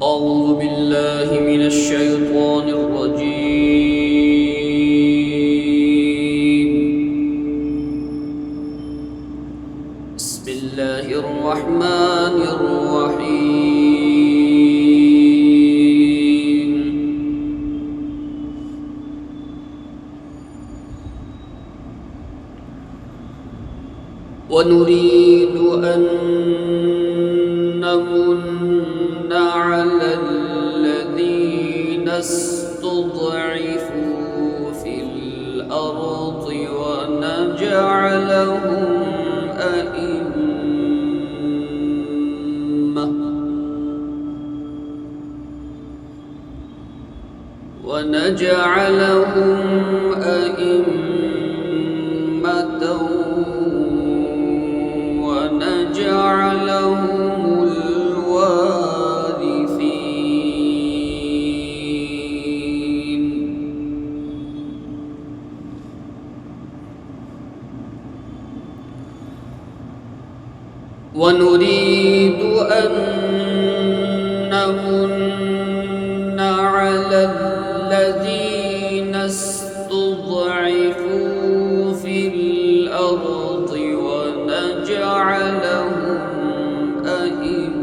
أعوذ بالله من الشيطان الرجيم. بسم الله الرحمن الرحيم. ونريد أن نمن على الذين استضعفوا في الأرض ونجعلهم أئمة ونجعلهم الوارثين. ونريد أن نمن على الذين استضعفوا في الأرض ونجعلهم أئمة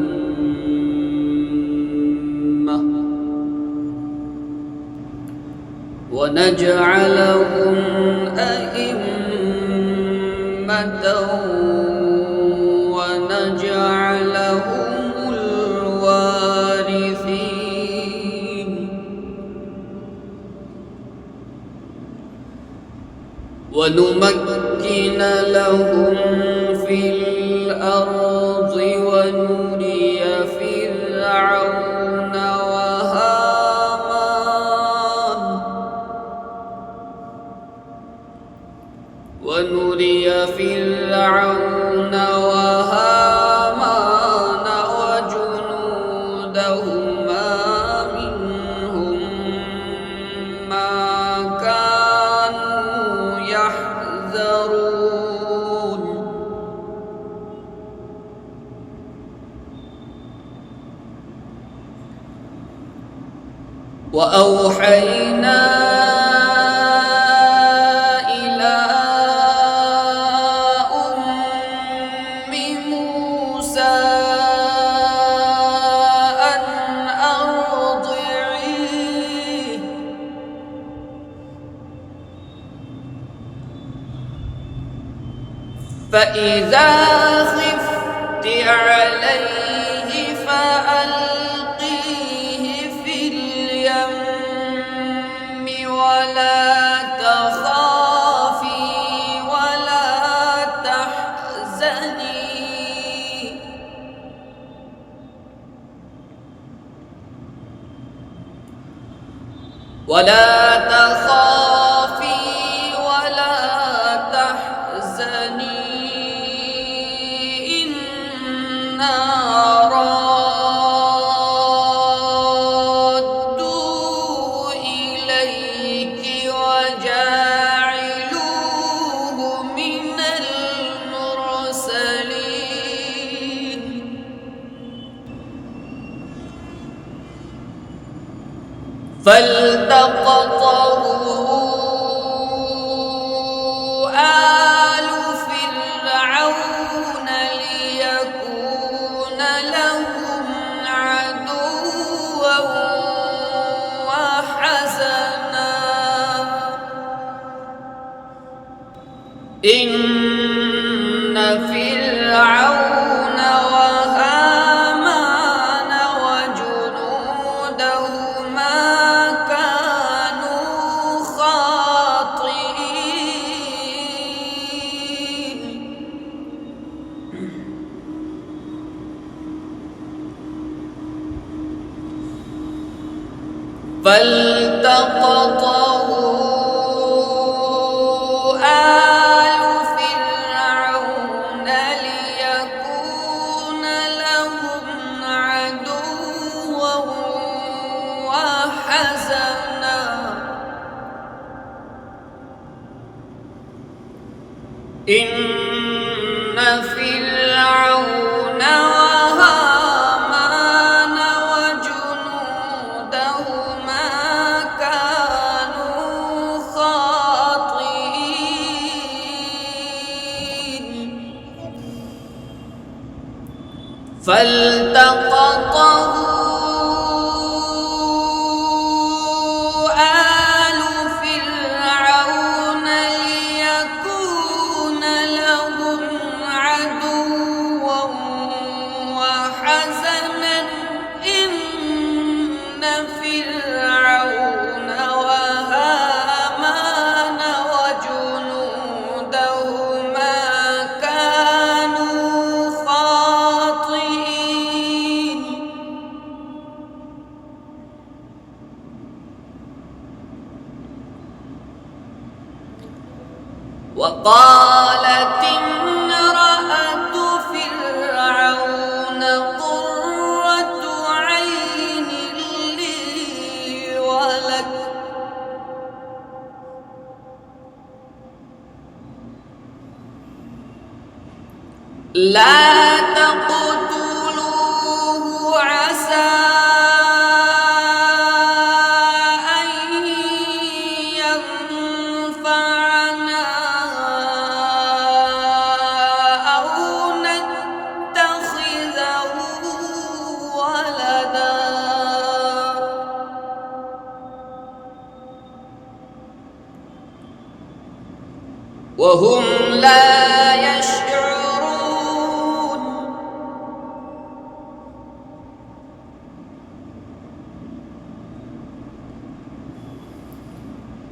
ونجعلهم الوارثين. ونمكن لهم في الأرض ونري فرعون وهامان وجنودهما منهم ما كانوا يحذرون. وأوحينا فإذا خفت عليه فألقيه في اليم ولا تخافي ولا تحزني إنا رادوه إليك وجاعلوه من المرسلين. فالتقطه آل فرعون ليكون لهم عدوا وحزنا إن فرعون وهامان وجنودهما كانوا خاطئين. فالتقطه آل فرعون ليكون لهم عدوا وحزنا إن فرعون وهامان وجنودهما فالتقطه آل فرعون ليكون لهم عدوا وحزنا إن فرعون وهامان وجنودهما كانوا خاطئين وقالت امرأة فرعون قرة عين لي ولك لا تقتلوه عسى أن ينفعنا أو نتخذه ولدا وهم لا يشعرون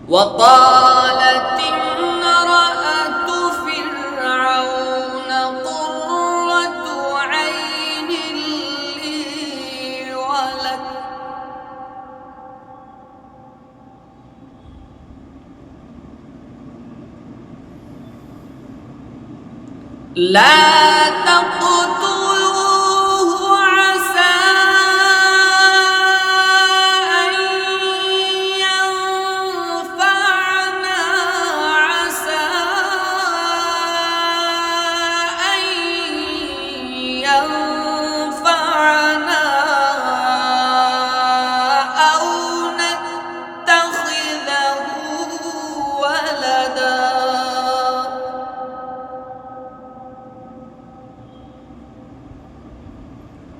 وقالت امرأة فرعون قرة عين لي ولك لا تقتلوه عسى أن ينفعنا عسى أن ينفعنا أو نتخذه ولدا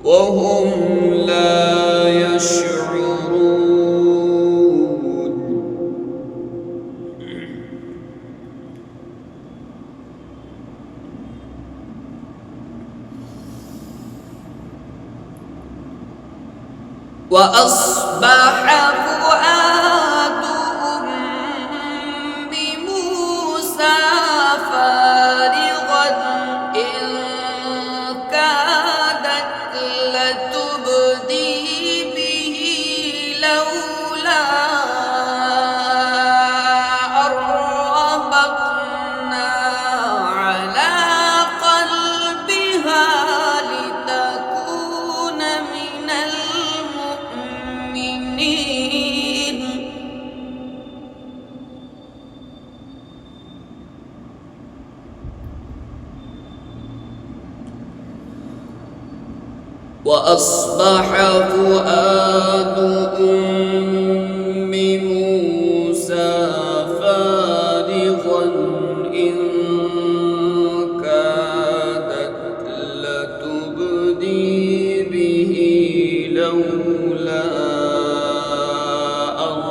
وهم لا يشعرون وأصبح فؤاد أم موسى فارغا إن كادت لتبدي به لولا أن ربطنا على قلبها لتكون من المؤمنين وأصبح فؤاد أم موسى فارغا إن كادت لتبدي به لولا أن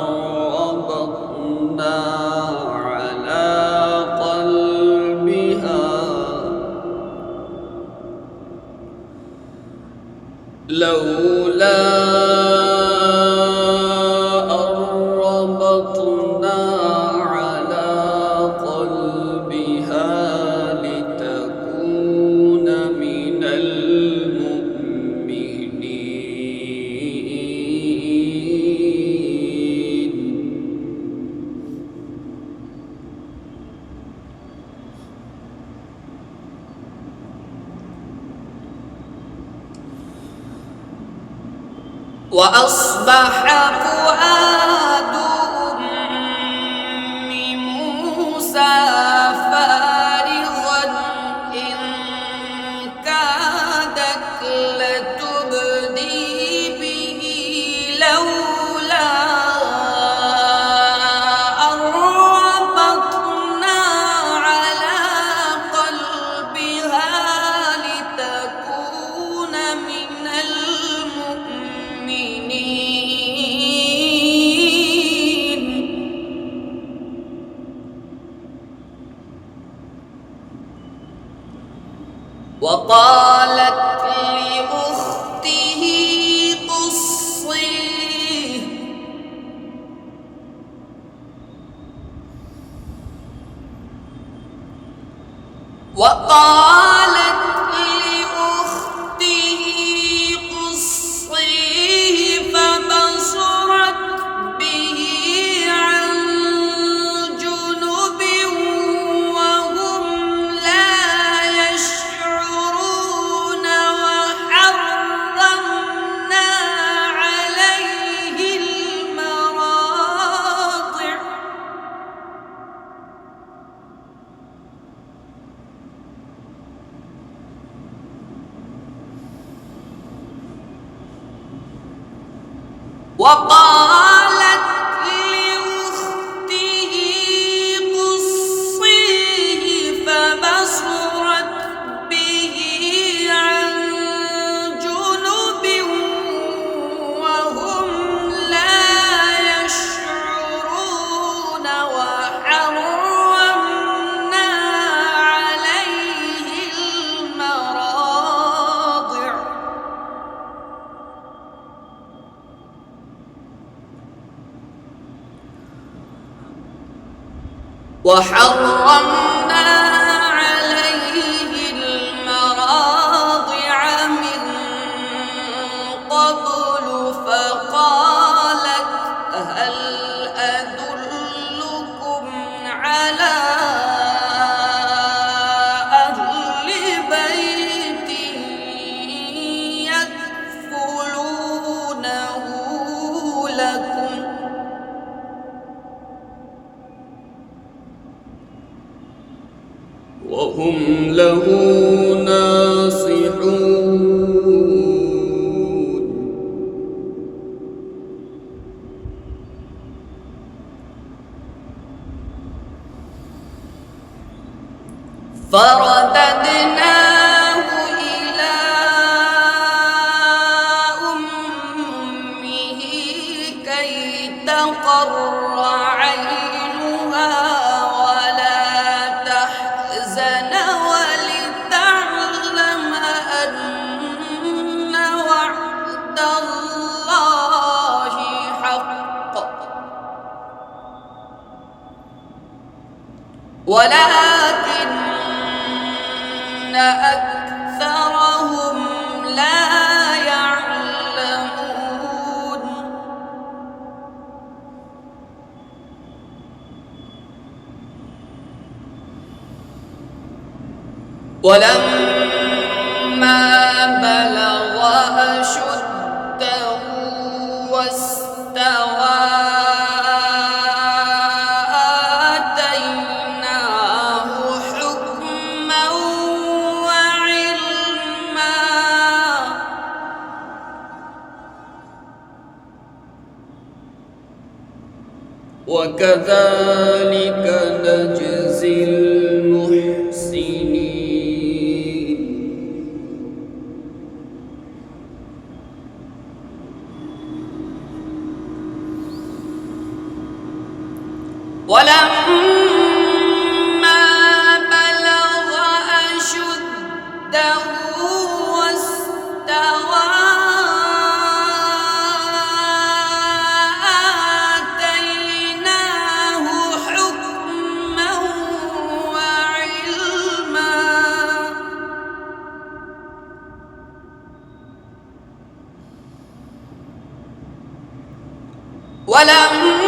ربطنا على قلبها لولا أن ربطنا على قلبها لتكون من المؤمنين وأصبح فؤاد أم موسى فارغا إن كادت لتبدي به لولا أن ربطنا على قلبها لتكون وقالت لأخته قصيه فبصرت به عن جنب وهم لا يشعرون وحرمنا عليه المراضع وقالت لأخته قصيه فبصرت به عن جنب وهم لا يشعرون وحرمنا عليه المراضع من قبل فقالت هل أدلكم على أهل بيت يكفلونه لكم وهم له ناصحون فرددناه إلى أمه كي تقر عينها ولا تحزن ولتعلم أن وعد الله حق ولكن أكثرهم لا يعلمون ولما بلغ أشده واستوى آتيناه حكما وعلما وكذلك نجزي المحسنين ولما بلغ أشده واستوى آتيناه حكما وعلما ولما